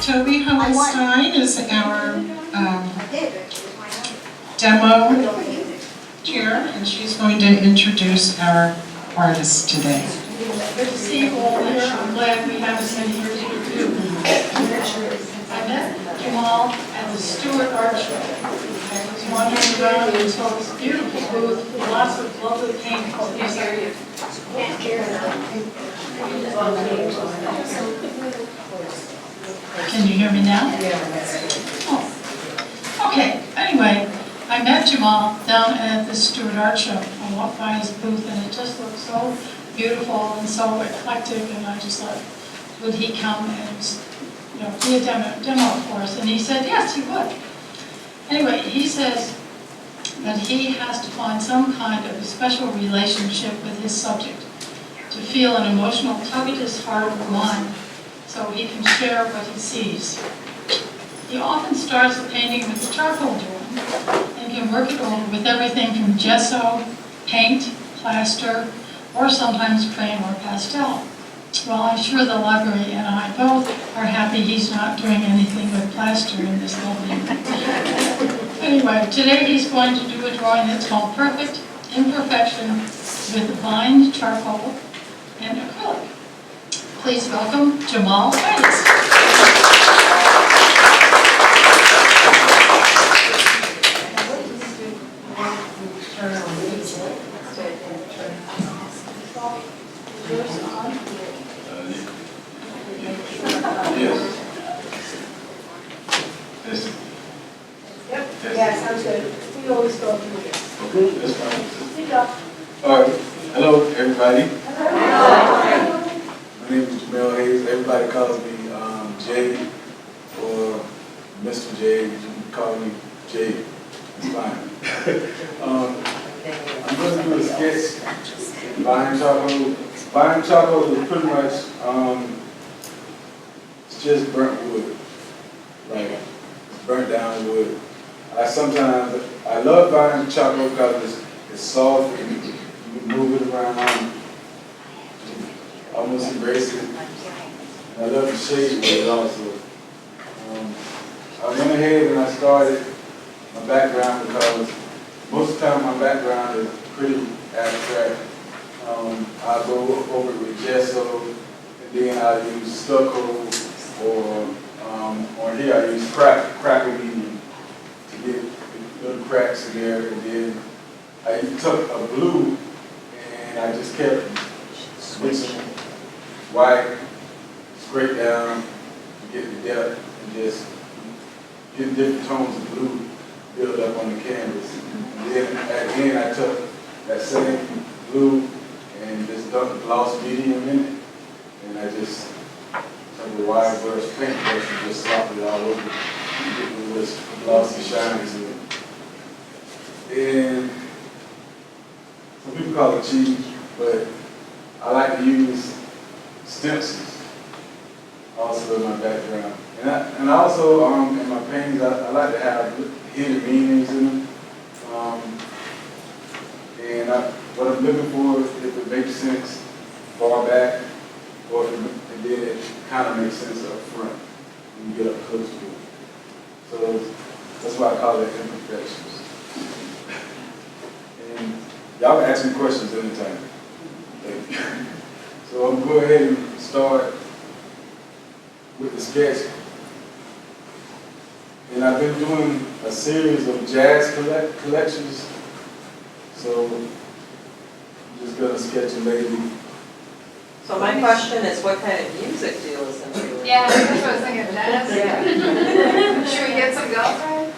Toby Hohenstein is our demo chair, and she's going to introduce our artists today. Good to see you all here. I'm glad we have some here too. I met Jemal at the Stewart Art Show. I was wandering around and saw this beautiful booth with lots of lovely paintings in this area. Can you hear me now? Oh. Okay, anyway, I met Jemal down at the Stewart Art Show. I walked by his booth and it just looked so beautiful and so eclectic, and I just thought, would he come and be a demo for us? And he said yes, he would. Anyway, he says that he has to find some kind of a special relationship with his subject to feel an emotional tug at his heart or mind so he can share what he sees. He often starts the painting with a charcoal drawing and can work it over with everything from gesso, paint, plaster, or sometimes crayon or pastel. Well, I'm sure the library and I both are happy he's not doing anything with plaster in this lovely. Anyway, today he's going to do a drawing that's called Perfect Imperfection with Vine, charcoal, and acrylic. Please welcome Jemal Hayes. Yeah, sounds good. We always go through this. Okay, that's fine. Speak up. All right. Hello, everybody. Hello. My name is Jemal Hayes. Everybody calls me Jay or Mr. J. You can call me Jay. It's fine. I'm going to do a sketch. Vine charcoal. Vine charcoal is pretty much it's just burnt wood, like burnt down wood. I love vine charcoal because it's soft and you can move it around, almost embrace it. And I love the shade with it also. I went ahead and I started my background because most of the time my background is pretty abstract. I go over it with gesso, and then I use stucco, or here I use crackle medium to get little cracks in there, and then I took a blue and I just kept mixing white, scrape down, to get the depth, and just get different tones of blue build up on the canvas. And then at the end I took that same blue and just dumped gloss medium in it, and I just took a wide brush, paintbrush, and just slopped it all over, get this glossy shiny to it. And some people call it cheap, but I like to use stencils also in my background. And I also, in my paintings, I like to have hidden meanings in them. What I'm looking for is if it makes sense far back, or if then it kind of makes sense up front when you get up close to it. So that's why I call it imperfections. And y'all can ask me questions anytime. So I'm going to go ahead and start with the sketch. And I've been doing a series of jazz collections. So I'm just going to sketch a lady. So my question is, what kind of music do you listen to? Yeah, that's what I was thinking. Jazz. Should we get some girlfriend?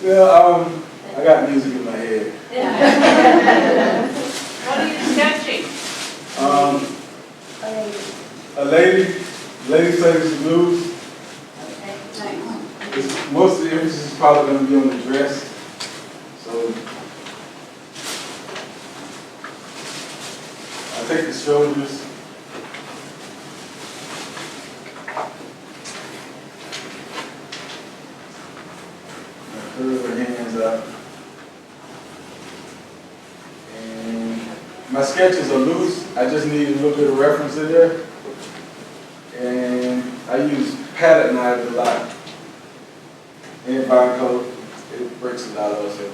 Yeah, I got music in my head. What are you sketching? A lady plays the blues. Most of the emphasis is probably going to be on the dress. So I take the shoulders. I curve her hands up. And my sketches are loose. I just need a little bit of reference in there. And I use palette knives a lot. And fine coat, it breaks a lot also.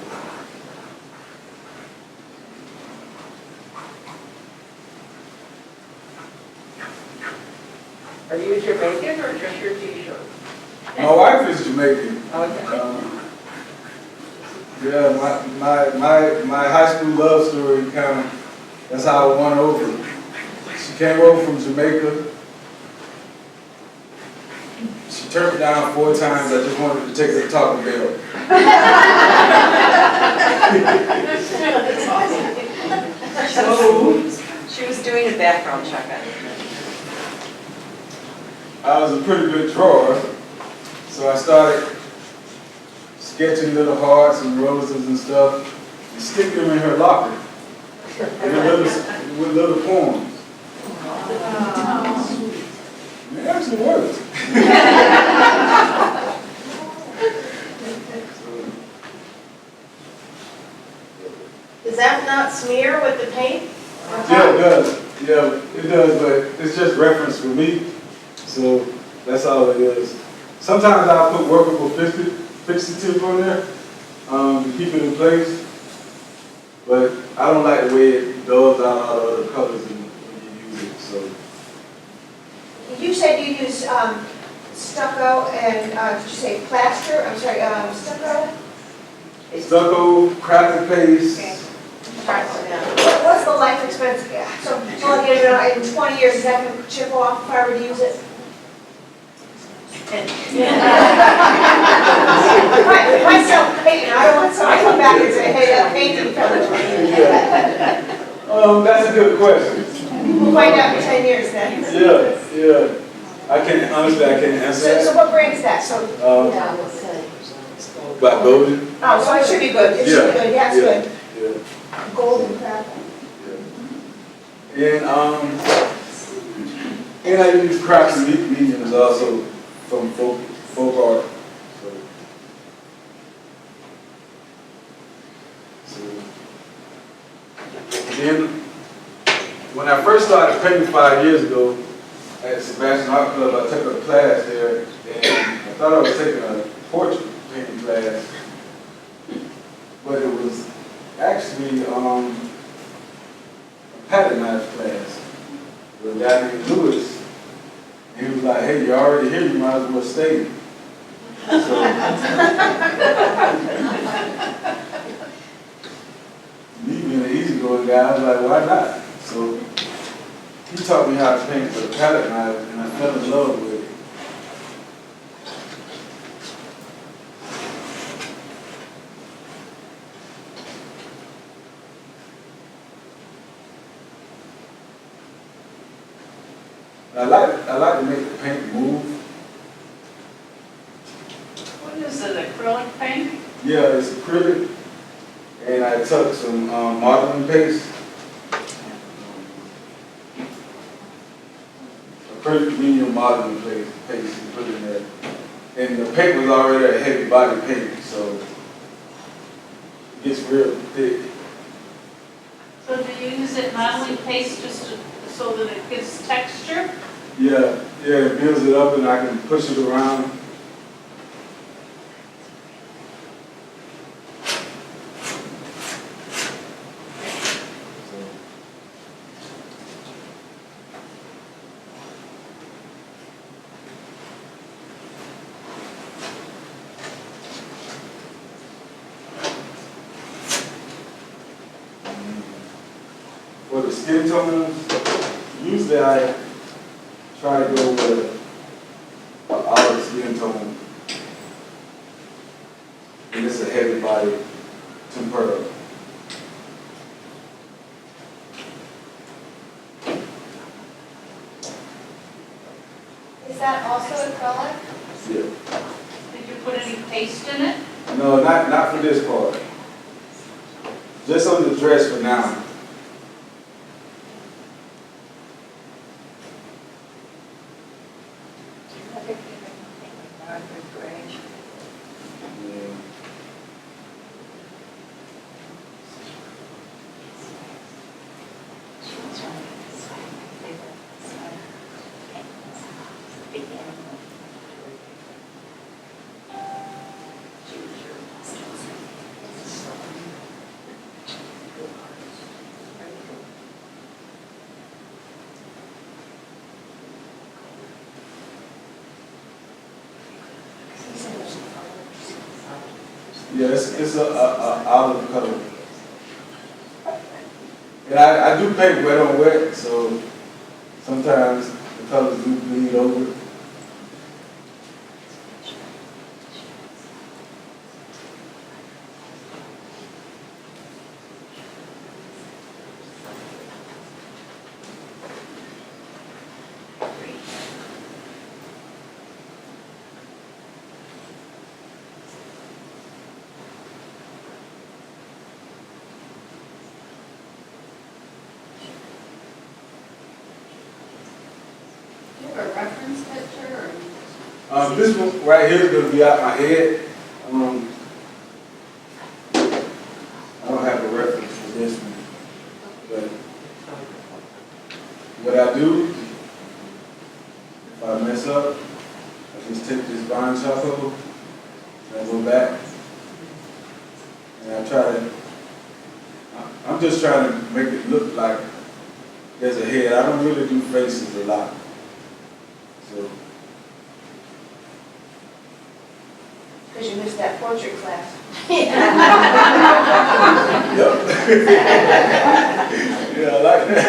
Are you Jamaican or just your t-shirt? My wife is Jamaican. Okay. Yeah, my high school love story kind of, that's how I won over. She came over from Jamaica. She turned me down 4 times. I just wanted to take her to Taco Bell. She was doing a background check on you. I was a pretty good drawer, so I started sketching little hearts and roses and stuff and sticking them in her locker with little poems. It actually worked. Does that not smear with the paint? Yeah, it does. Yeah, it does, but it's just reference for me. So that's all it is. Sometimes I'll put workable fixative on there to keep it in place. But I don't like the way it dulls out all the other colors when you use it. So You said you use stucco and, did you say plaster? I'm sorry, stucco? stucco, craft paste. Okay. What's the life expectancy? So, I'll get it in 20 years, is that going to chip off if I were to use it? Myself painting, I don't want somebody to come back and say, hey, that painting fell. That's a good question. We'll find out in 10 years then. Yeah. Honestly, I can't answer So that. what brand is that? So, Black golden. oh, so it should be good, it should be good, yeah, it's good. Yeah. Golden crab. And I use crafts and mediums also from folk art. So then, when I first started painting 5 years ago at Sebastian Art Club, I took a class there, and I thought I was taking a portrait painting class, but it was actually a pattern knife class with a guy named Lewis. He was like, hey, you're already here, you might as well stay. So, me being an easygoing guy, I was like, why not? So he taught me how to paint with a palette knife, and I fell in love with it. I like to make the paint move. What is it, acrylic paint? Yeah, it's acrylic, and I took some modeling paste. Acrylic medium modeling paste and put in there. And the paint was already a heavy body paint, so it gets real thick. So do you use it modeling paste just so that it gives texture? Yeah, it builds it up and I can push it around. For the skin tones, usually I try to go with an olive skin tone. And it's a heavy body tempera. Is that also acrylic? Yeah. Did you put any paste in it? No, not for this part. Just on the dress for now. Yeah. Yeah, it's a olive color. And I do paint wet on wet, so sometimes the colors do bleed over. Do you have a reference picture This one right here is going to be out my head. I don't have a reference for this one. But what I do, if I mess up, I just take this vine charcoal and I go back and I try to, I'm just trying to make it look like there's a head. I don't really do faces a lot. So. Because you missed that portrait class. Yep. Yeah, I like that.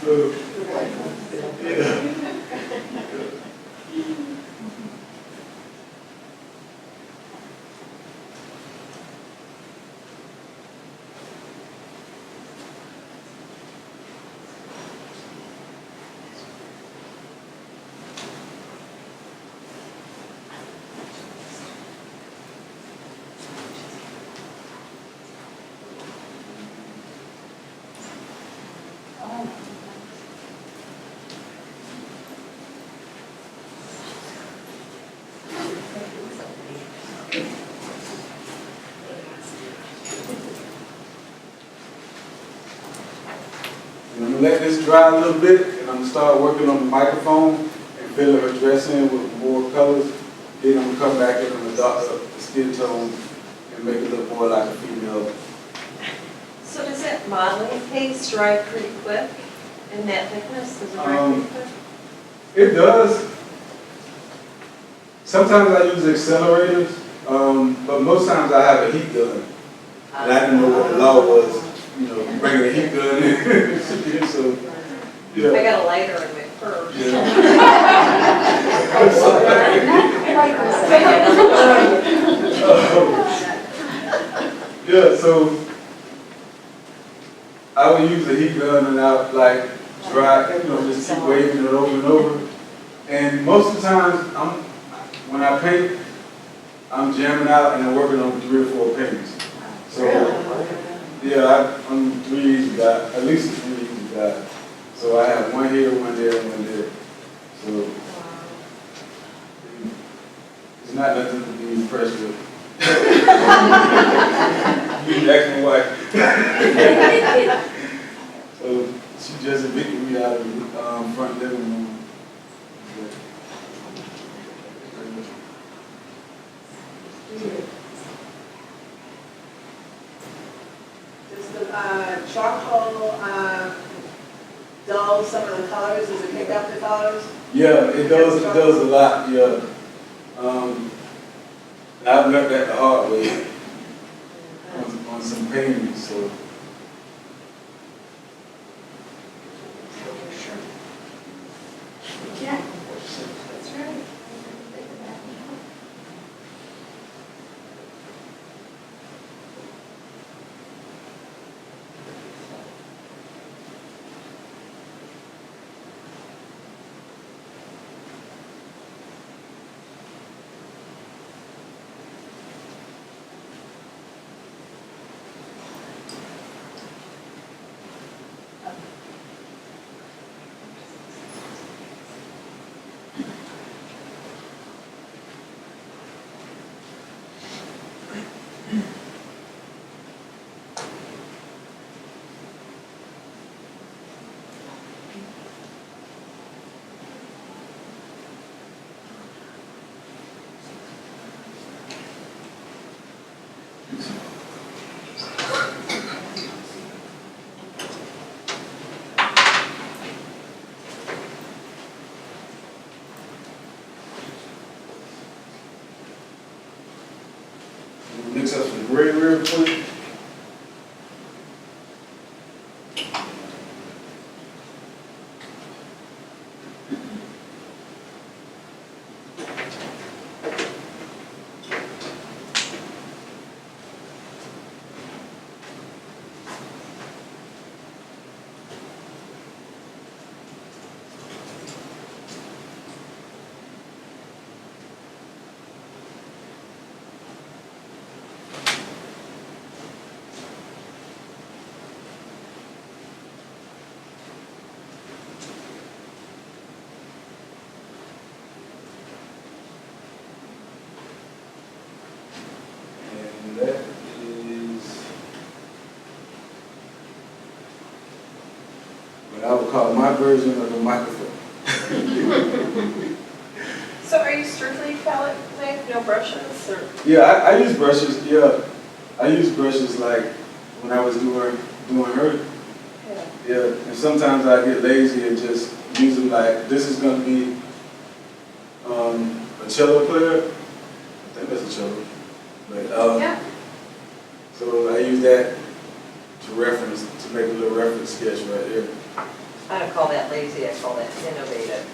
So, yeah. I'm gonna let this dry a little bit, and I'm gonna start working on the microphone and filling her dress in with more colors. Then I'm gonna come back and I'm gonna darken up the skin tone and make it look more like a female. So does that modeling paste dry pretty quick in that thickness? Does it dry pretty quick? It does. Sometimes I use accelerators, but most times I have a heat gun. And I didn't know what the law was, you know, bringing a heat gun in. So, yeah. I got a lighter in my purse. Yeah, so I would use a heat gun and I would like dry, you know, just keep waving it over and over. And most of the times, when I paint, I'm jamming out and I'm working on 3 or 4 paintings. So, yeah, I'm 3 easy guy, at least a 3 easy guy. So I have one here, one there, and one there. So it's not nothing to be impressed with. You ask my wife. So she just evicted me out of the front living room. Does the charcoal dull some of the colors? Does it pick up the colors? Yeah, it does a lot, yeah. I've learned that the hard way on some paintings, so. Yeah, that's right. mix up some gray real quick. And that is what I would call my version of a microphone. So are you strictly palette knife, no brushes, or? Yeah, I use brushes, yeah. I use brushes like when I was doing her. Yeah. Yeah, and sometimes I get lazy and just use them like, this is gonna be a cello player. I think that's a cello. But, Yeah. so I use that to reference, to make a little reference sketch right here. I don't call that lazy, I call that innovative.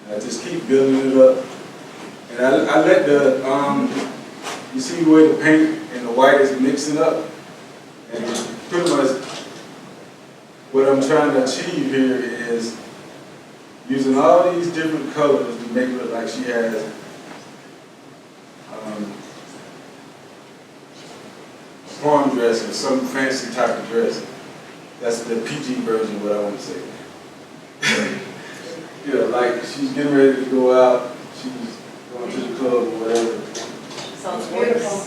I just keep building it up. And I let the, you see where the paint and the white is mixing up? And pretty much what I'm trying to achieve here is using all these different colors to make it look like she has a prom dress or some fancy type of dress. That's the PG version, what I want to say. Yeah, like she's getting ready to go out, she's going to the club or whatever. Sounds beautiful.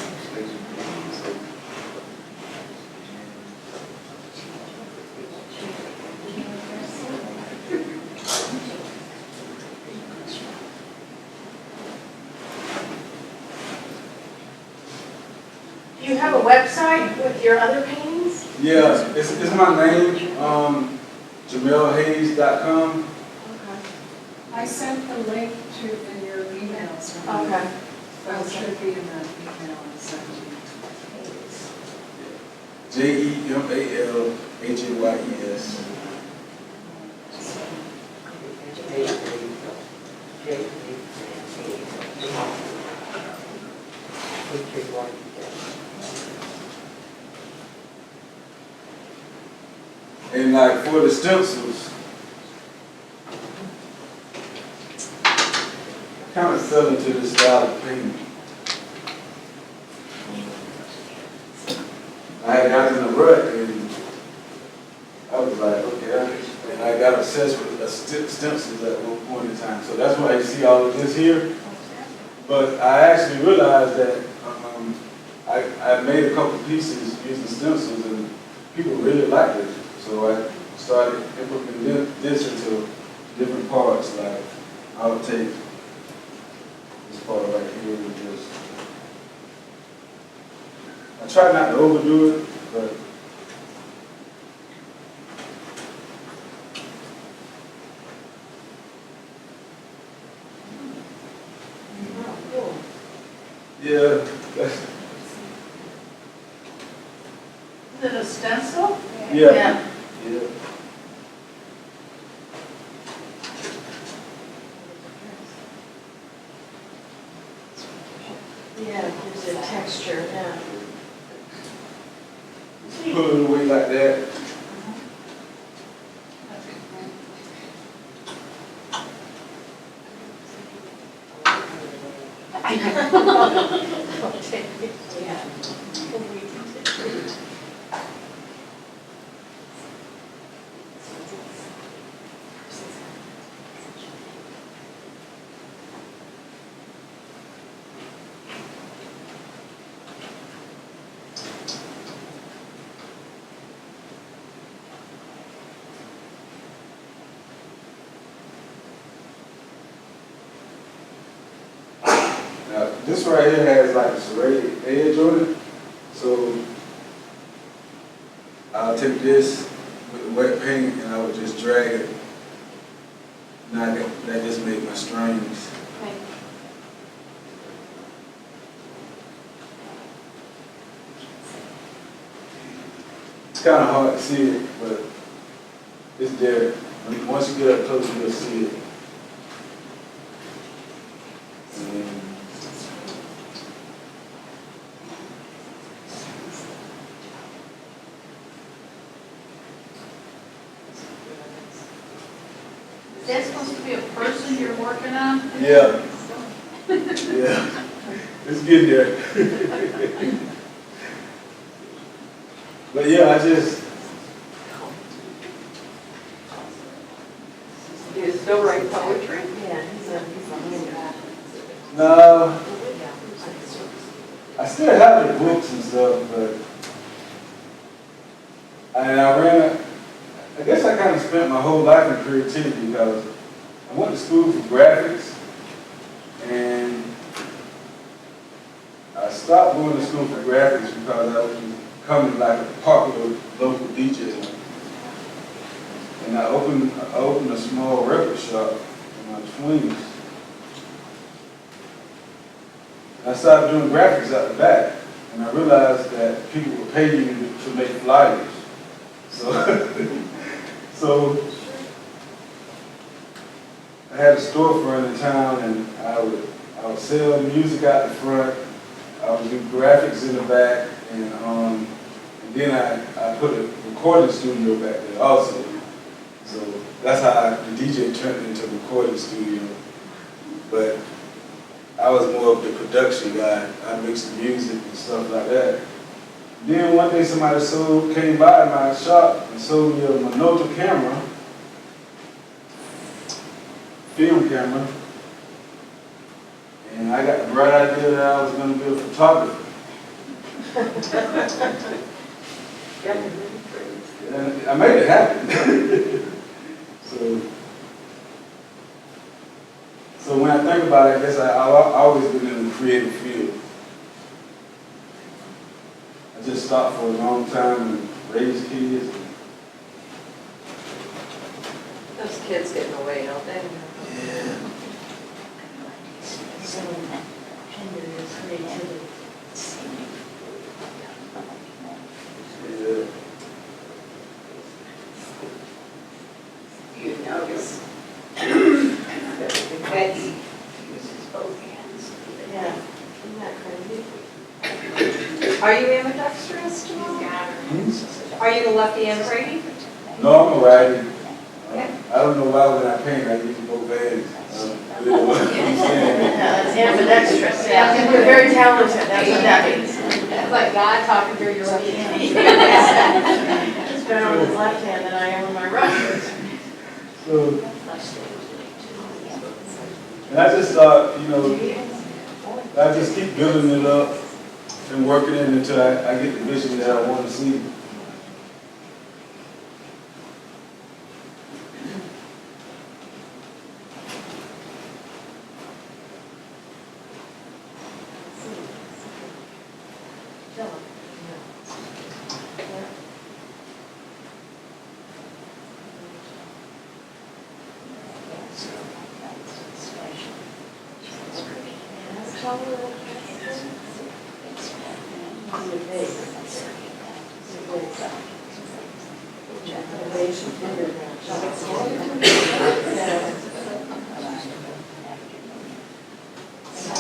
Do you have a website with your other paintings? Yeah, it's my name, JemalHayes.com. I sent the link to in your emails. Okay. So it should be in the email I sent you. JemalHayes. And like for the stencils, kind of fell into this style of painting. I had got in a rut and I was like, okay, and I got obsessed with stencils at one point in time. So that's why you see all of this here. But I actually realized that I made a couple pieces using stencils and people really liked it. So I started implementing this into different parts. Like I would take this part right here and just, I try not to overdo it, but yeah. Is it a stencil? Yeah. Yeah. Yeah, there's a texture, yeah. Pull it away like that. this right here has like a serrated edge on it. So I'll take this with the wet paint and I would just drag it. Now that just made my strings. It's kind of hard to see it, but it's there. Once you get up close, you'll see it. And Is that supposed to be a person you're working on? yeah. Yeah. It's getting there. But yeah, I just, Do you still write poetry? no, I still have the books and stuff, but I guess I kind of spent my whole life in creativity because I went to school for graphics and I stopped going to school for graphics because I was becoming like a popular local DJ. And I opened a small record shop in my 20s. I started doing graphics out the back, and I realized that people were paying me to make flyers. So I had a storefront in town, and I would sell music out the front. I would do graphics in the back, and then I put a recording studio back there also. So that's how the DJ turned into a recording studio. But I was more of the production guy. I mixed the music and stuff like that. Then one day somebody came by my shop and sold me a Minolta camera, film camera. And I got the bright idea that I was going to be a photographer. And I made it happen. So when I think about it, I guess I've always been in the creative field. I just stopped for a long time and raised kids. Those kids getting away, don't they? Yeah. Yeah. You notice. Betty uses both hands. Yeah. Isn't that crazy? Are you ambidextrous, Jamal? Are you the lefty and the righty? No, I'm a righty. I don't know why when I paint I use both hands. That's ambidextrous, yeah. You're very talented, that's what that means. It's like God talking through your right hand. It's better on his left hand than I am on my right. So, and I just thought, I just keep building it up and working it until I get the vision that I want to see.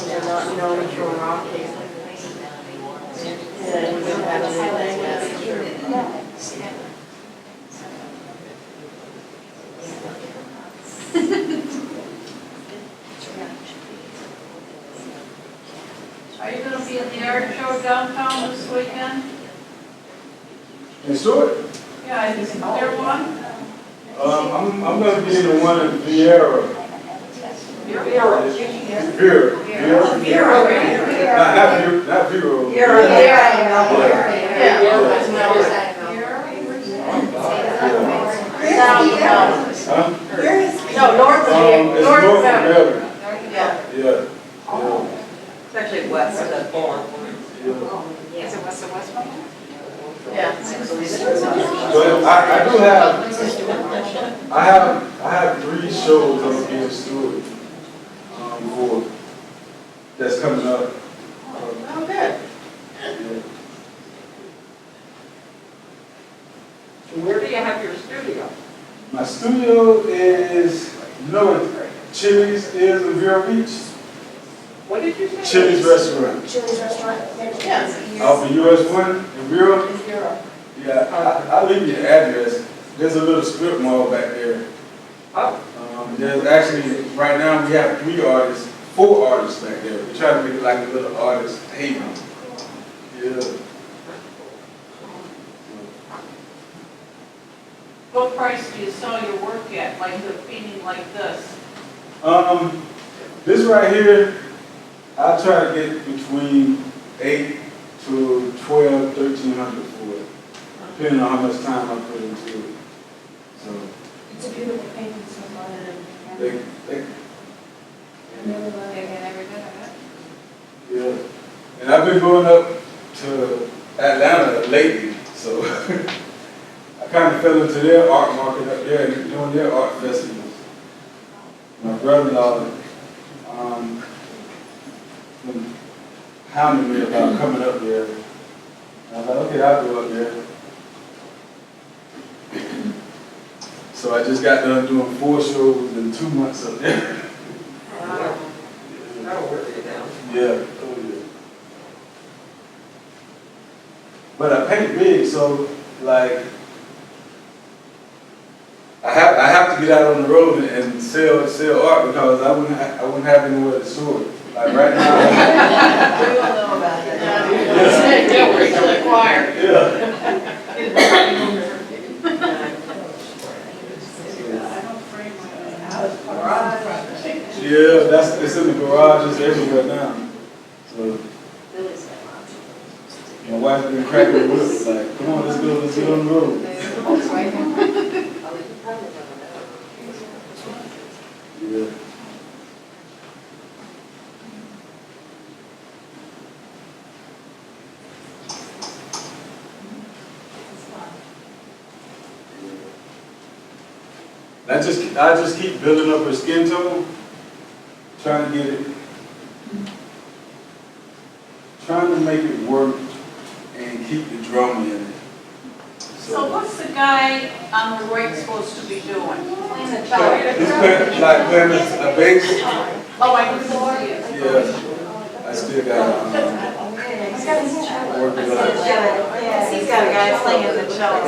They're not known for rocking. Yeah, we don't have anything, that's true. Are you gonna be at the art show downtown this weekend? In Stewart? Yeah, is there one? I'm going to be in the one in Vieira. Vera. Not Vera. Huh? No, north of here, It's north north of of Melbourne. Yeah. Yeah. Especially west of the farm. Is it west of Westmont? Yeah. But I do have, I have 3 shows I'm gonna be in Stewart, for, that's coming up. Oh, good. Yeah. Where do you have your studio? My studio is, you know what Chili's is in Vero Beach? What did you say? Chili's restaurant. Chili's restaurant. Yes. Off of US 1 in Vero? In Europe. Yeah, I'll leave you the address. There's a little strip mall back there. Oh, There's actually, right now, we have 4 artists back there. We're trying to make it like a little artist haven. Yeah. What price do you sell your work at, like the painting like this? This right here, I try to get between 8 to 12, 1,300 for it, depending on how much time I put into it. So It's a beautiful painting, so far. they They get every bit of it. yeah. And I've been going up to Atlanta lately, so I kind of fell into their art market up there and doing their art festivals. My brother-in-law been hounding me about coming up there. And I was like, okay, I'll go up there. So I just got done doing 4 shows in 2 months up there. wow. That'll work you down. Yeah, oh yeah. But I paint big, so like I have to get out on the road and sell art because I wouldn't have anywhere to store it. Like right now. We all know about that. Yeah, preach to the choir. Yeah, it's in the garages everywhere now. So my wife's been cracking the whip, like, come on, let's get on the road. Yeah. I just keep building up her skin tone, trying to make it work and keep the drama in it. So what's the guy on the right supposed to be doing? It's playing a bass. Oh, I can see it. Yeah, I still got work it out. He's got a guy playing the cello.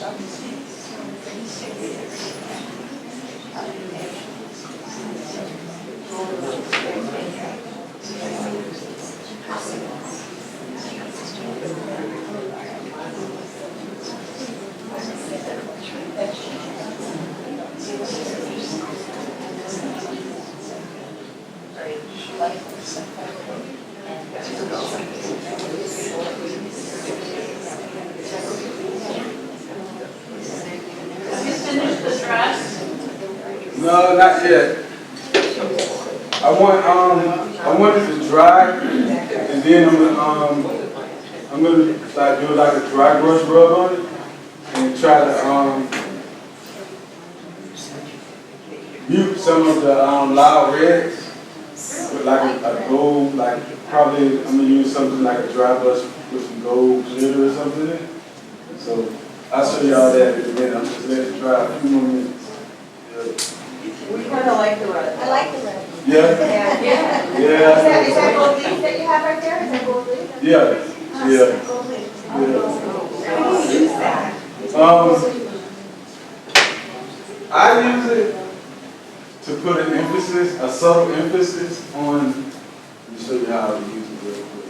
Have you finished the dress? No, not yet. I want it to dry, and then I'm gonna start doing like a dry brush rub on it, and try to mute some of the loud reds with like a gold, like probably I'm gonna use something like a dry brush with some gold glitter or something in it. So I'll show y'all that in a minute. I'm just letting it dry a few more minutes. We kind of like the red. I like the red. Yeah? Yeah. Yeah. Is that gold leaf that you have right there? Is that gold leaf? Yeah. Yeah. Gold leaf. Yeah. How do you use that? I use it to put an emphasis, a subtle emphasis on, let me show you how I use it real quick.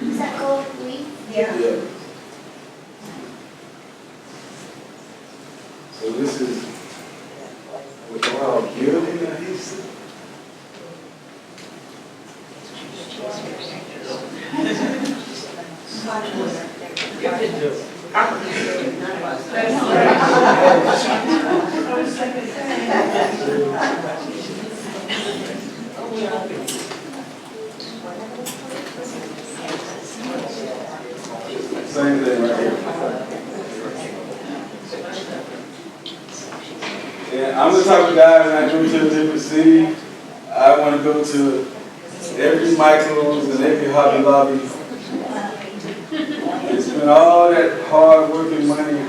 Is that gold leaf? Yeah. Yeah. So this is what they call building adhesive. Same thing right here. And I'm the type of guy when I go to a different city, I want to go to every Michael's and every Hobby Lobby. And spend all that hard working money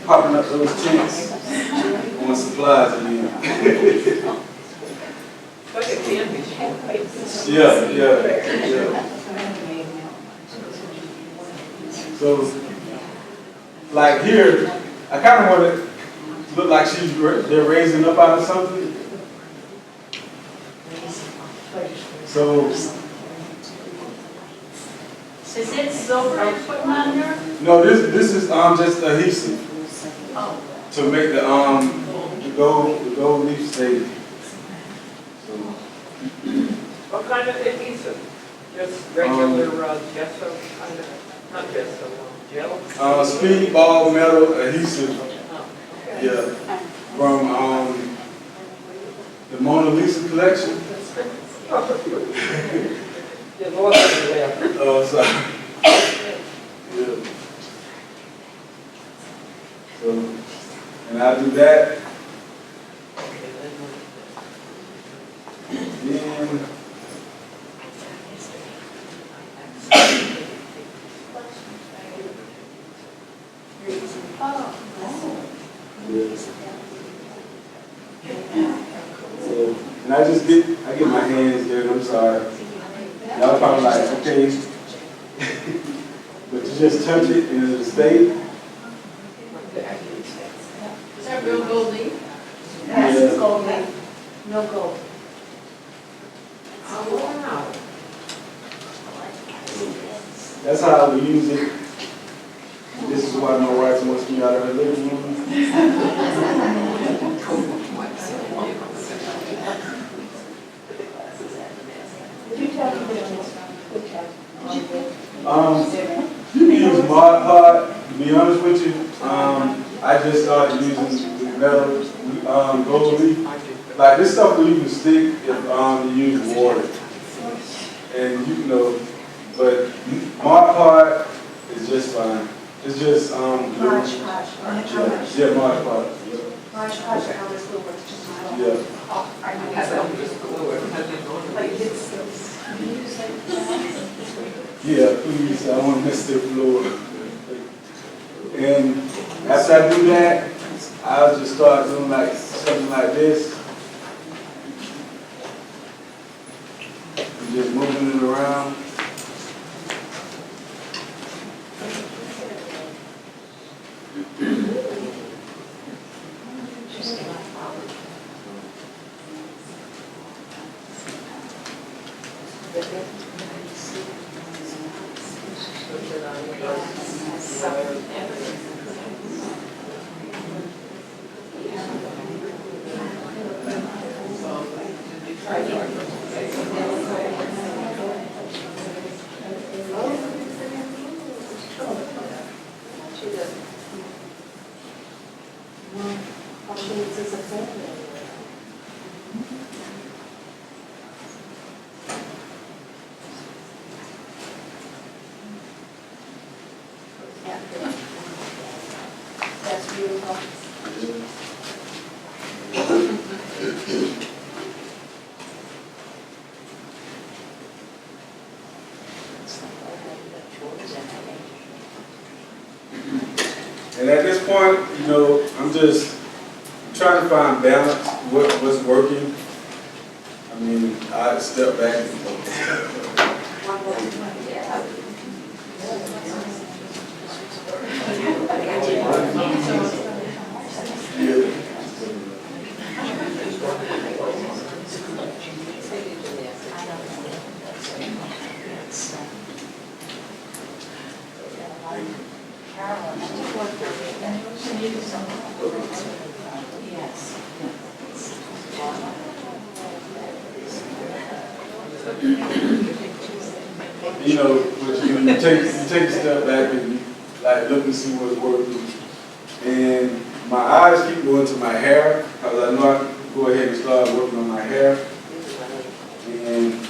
popping up those tents on supplies again. But it can be. Yeah. So, like here, I kind of want it to look like they're raising up out of something. So, Is it silver you're putting on here? no, this is just adhesive to make the gold leaf stay. So, What kind of adhesive? Just regular gesso, kind of, not gesso, gel? speedball metal adhesive. Oh, okay. Yeah, from the Mona Lisa collection. You lost it there. Oh, sorry. Yeah. So, and I do that. Then, so, and I get my hands dirty, I'm sorry. Y'all probably like, okay. But you just touch it and it'll stay. Is that real gold leaf? Yes, it's gold leaf. No gold. Oh, wow. That's how we use it. This is why my wife wants me out of her living room. You can use Mod Pod. To be honest with you, I just started using the metal gold leaf. Like this stuff will even stick if you use water. And you know, but Mod Pod is just fine. It's just glue. March Podge. Yeah, Mod Pod. March Podge, how this will work just as well. Yeah. Like it's, Yeah, please, I want to miss the floor. And after I do that, I'll just start doing like something like this. and just moving it around. That's beautiful. And at this point, you know, I'm just trying to find balance, what's working. I mean, I step back and you know, but you take a step back and you like look and see what's working. And my eyes keep going to my hair, because I know I can go ahead and start working on my hair. And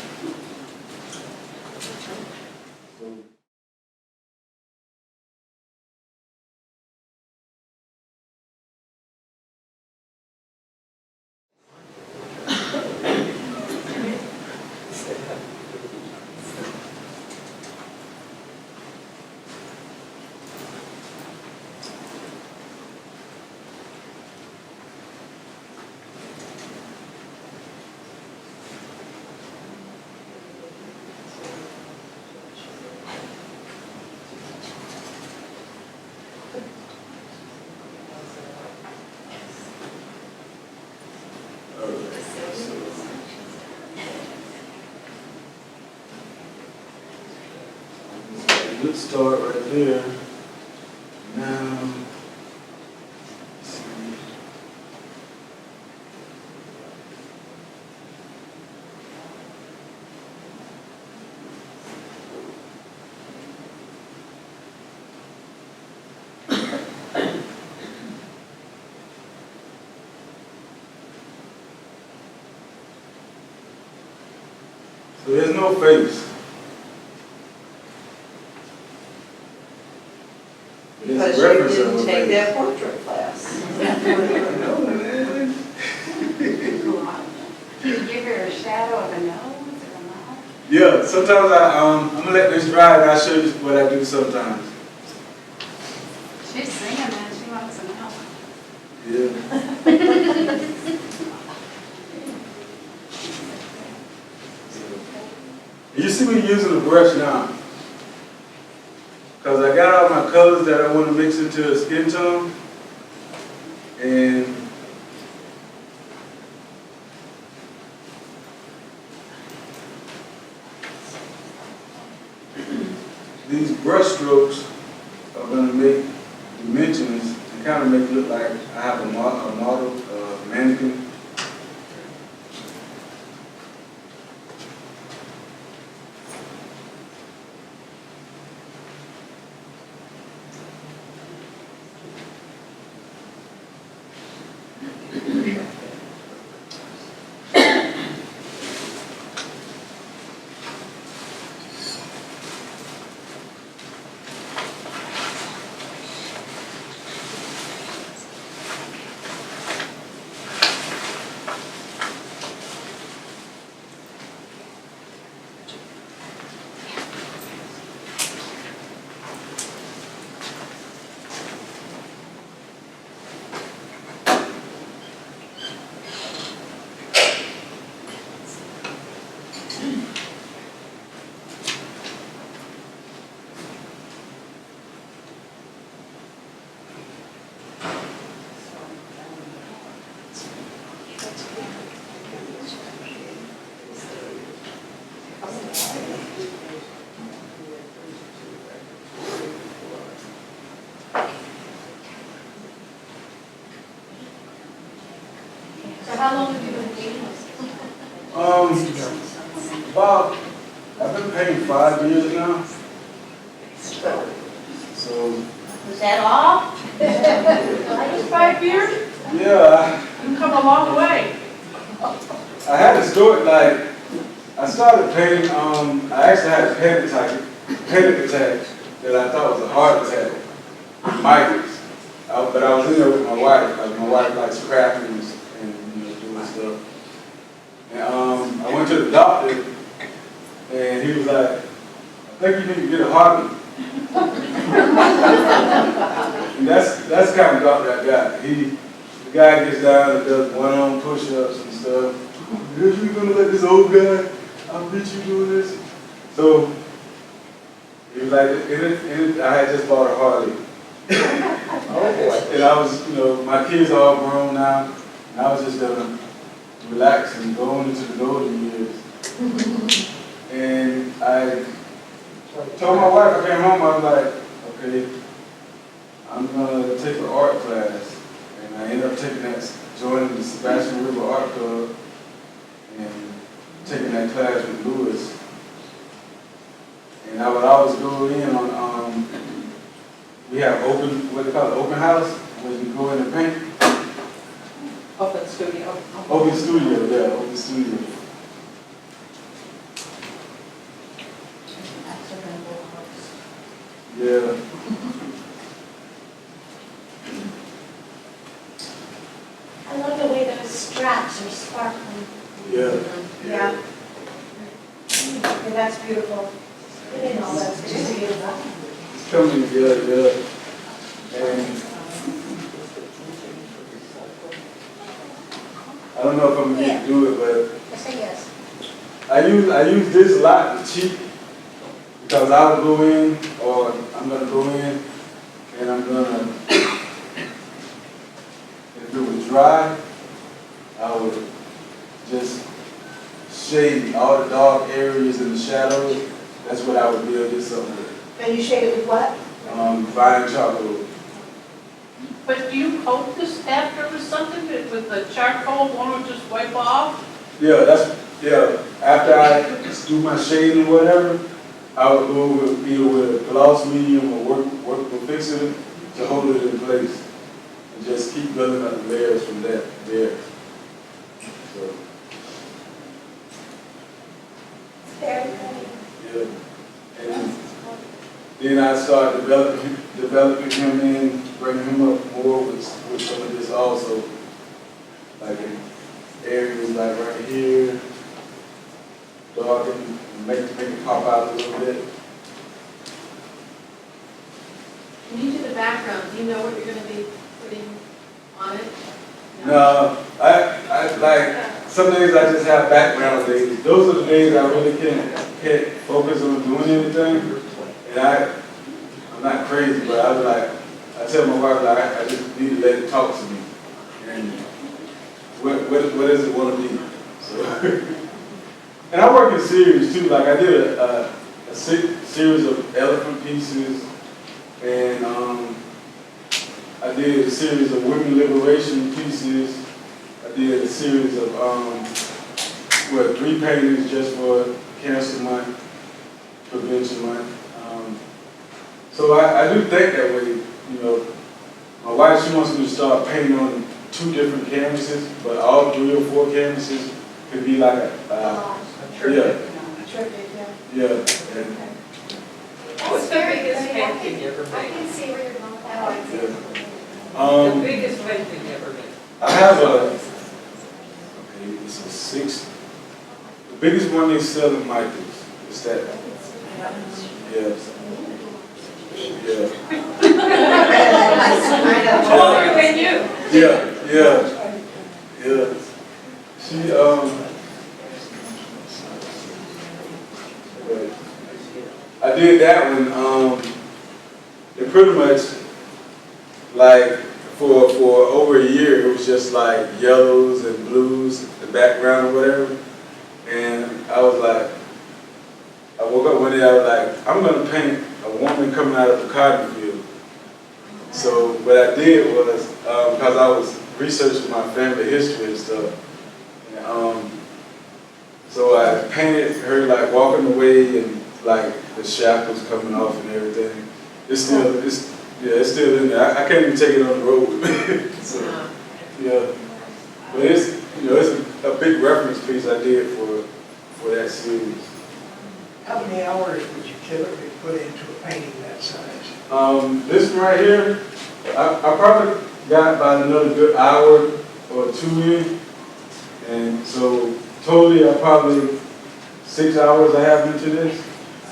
good start right there. Now, let's see. So there's no face. Because you didn't take that portrait class. Do you give her a shadow of a nose or a mouth? Yeah, sometimes I'm gonna let this dry and I'll show you what I do sometimes. She's singing and she wants some help. Yeah. You see me using the brush now, because I got all my colors that I want to mix into a skin tone, and these brush strokes are going to make dimensions and kind of make it look like I have a model, mannequin. painting 5 years now. So, Was that all? Just 5 years? yeah, You've come a long way. I had a story, like, I started painting, I actually had a panic attack that I thought was a heart attack, migraines. But I was in there with my wife, like my wife likes crafting and doing stuff. And I went to the doctor, and he was like, I think you need to get a hobby. And that's the kind of doctor I got. The guy gets down and does one-arm push-ups and stuff. Are you gonna let this old guy outreach you doing this? So he was like, I had just bought a Harley. And I was, my kids are all grown now, and I was just gonna relax and go into the golden years. And I told my wife, I came home, I was like, okay, I'm gonna take an art class. And I ended up joining the Sebastian River Art Club and taking that class with Lewis. And I would always go in on, we have open house, where you go in and paint. Open studio. Open studio. Yeah. I love the way those straps are sparkling. Yeah. Yeah. Yeah, that's beautiful. It is. That's just beautiful. It's coming together, yeah. And I don't know if I'm going to do it, but Yes, I guess. I use this a lot to cheat, because I would go in, or I'm going to go in, and I'm going to, if it was dry, I would just shade all the dark areas and the shadows. That's what I would build this up with. And you shade it with what? Fine charcoal. But do you coat this after with something, with the charcoal, won't it just wipe off? Yeah, after I do my shading or whatever, I would go with either with a gloss medium or work with fixing to hold it in place. And just keep building up the layers from there. So, Very pretty. yeah. And then I started developing him in, bringing him up more with some of this also. Like in areas like right here, darken, make it pop out a little bit. When you do the background, do you know what you're going to be putting on it? No, I like, some days I just have background days. Those are the days I really can't focus on doing anything. And I'm not crazy, but I was like, I tell my wife, like, I just need to let it talk to me. And what does it want to be? So, and I work in series too. Like I did a series of elephant pieces, and I did a series of women liberation pieces. I did a series of 3 paintings just for Cancer Month, Prevention Month. So I do think that way, My wife, she wants me to start painting on 2 different canvases, but all 3 or 4 canvases could be like a Terrific, yeah. What's the biggest painting you ever I made? can see where you're going with that. The biggest painting you ever made? I have it's a 6. The biggest one they sell in Michael's. It's that. Yeah. Taller than you. Yeah. She I did that one. It pretty much like for over a year it was just like yellows and blues, the background or whatever. And I was like, I woke up one day, I was like, I'm gonna paint a woman coming out of the cotton field. So what I did was, because I was researching my family history and stuff, and, so I painted her like walking away and like the shackles coming off and everything. It's still, it's still in there. I can't even take it on the road with me. So, yeah. But it's, it's a big reference piece I did for that series. How many hours would you typically put into a painting that size? This one right here, I probably got about another good hour or two in. And so totally, I probably 6 hours I have into this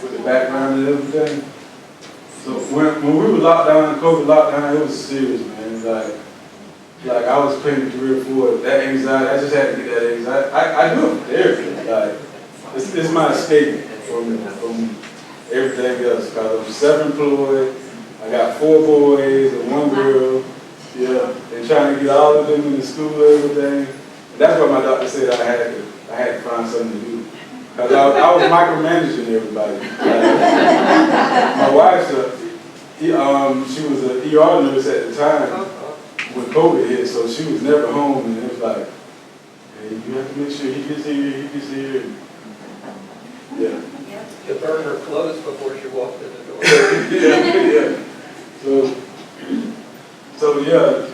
with the background and everything. So when we were locked down, COVID lockdown, it was serious, man. Like I was painting 3 or 4. That anxiety, I just had to get that anxiety. I do it for everything. Like it's my escape from everything else. Because I'm self-employed. I got 4 boys and 1 girl. Yeah, and trying to get all of them into school and everything. And that's what my doctor said I had to find something to do. Because I was micromanaging everybody. My wife, she was an ER nurse at the time when COVID hit, so she was never home, and it was like, hey, you have to make sure he gets here. Yeah. You burn her clothes before she walked in the door. yeah.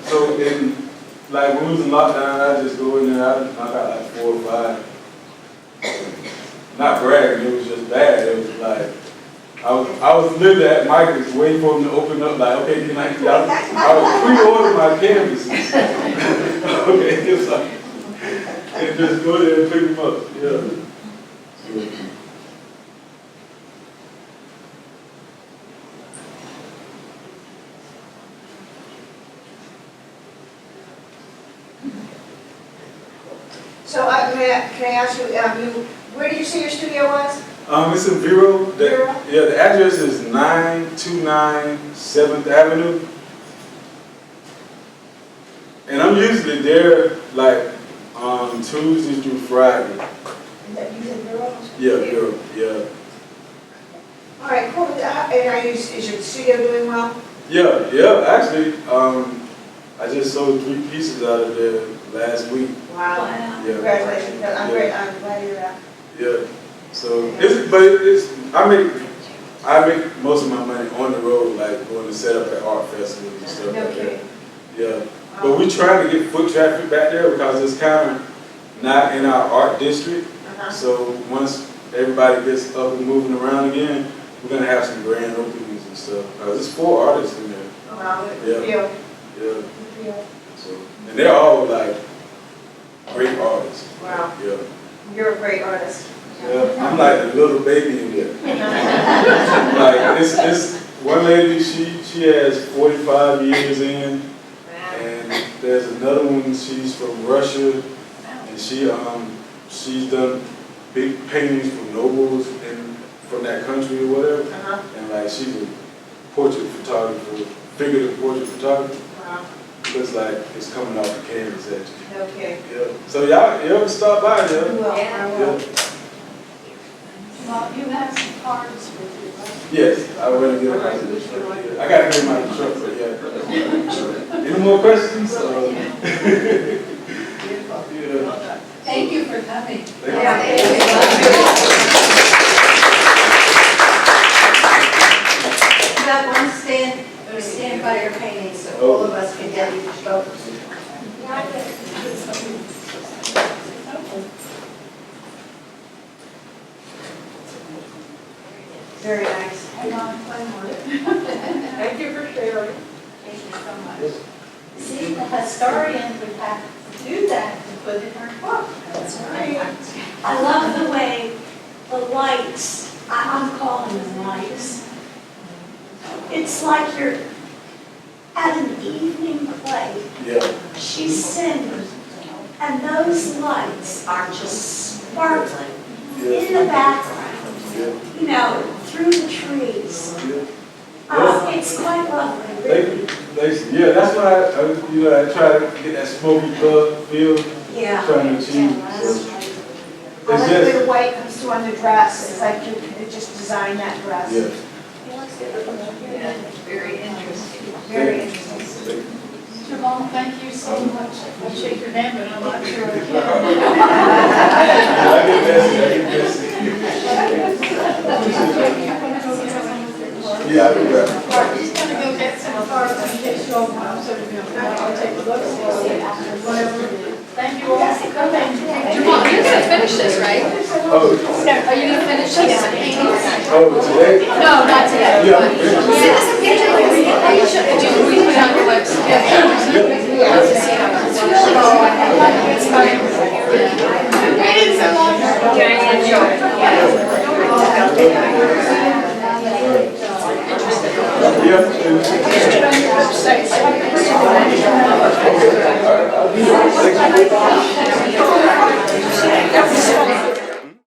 So in, like when we was in lockdown, I just go in there, I got like 4 or 5. Not bragging, it was just bad. It was like, I was literally at Michael's waiting for him to open up, like, okay, can I was pre-ordering my canvases. Okay, it's like, and just go there and pick them up, yeah. So can I ask you, where did you say your studio was? It's in Vero. Vero? Yeah, the address is 929 7th Avenue. And I'm usually there like Tuesday through Friday. Is that you said Vero? Yeah, Vero, yeah. All right, cool. And is your studio doing well? Yeah, actually, I just sold 3 pieces out of there last week. Wow. Yeah. Congratulations. I'm glad you're out. Yeah. So I make most of my money on the road, like going to set up at art festivals and stuff No like that. kidding. Yeah. But we try to get foot traffic back there because it's kind of not in our art district. So once everybody gets up and moving around again, we're gonna have some grand openings and stuff. There's 4 artists in there. Wow. Yeah. Yeah. So, and they're all like great artists. Wow. Yeah. You're a great artist. Yeah. I'm like a little baby in there. Like this one lady, she has 45 years in, and there's another one. She's from Russia, and she's done big paintings for nobles and from that country or whatever. And like she's a portrait photographer, figurative portrait photographer. Wow. Looks like it's coming off the canvas actually. Okay. Yeah. So y'all, you ever stop by there? I will. I will. Well, you have some cards with you, right? Yes, I want to get my. I got to get my truck, but yeah. Any more questions? Yeah. Thank you for coming. You got one stand by your painting so all of us can get each photo. Very nice. Hang on, play more. Thank you for sharing. Thank you so much. See, the historian would have to do that to put in her book. That's right. I love the way the lights, I'm calling them lights. It's like you're at an evening play. Yeah. She's singing, and those lights are just sparkling in the background, you know, through the trees. It's quite lovely, really. Yeah, that's why I try to get that smoky club feel. Yeah. Trying to achieve. I like the way the white comes through on the dress. It's like you just designed that dress. Yeah. Very interesting. Very interesting. Jamal, thank you so much. I'll shake your hand, but I'm not sure I can. I get messy. Yeah, I do that. He's gonna go get some cards in case you all want, so I'll take a look, whatever. Thank you all for coming. Jamal, you're gonna finish this, right? Oh, Are you gonna finish this painting? oh, today? No, not today. Yeah. But- See, this is picture like, you should, did you put it on your website? Yeah. Love to see how it's really Waited so long. Yeah. Put it on your website.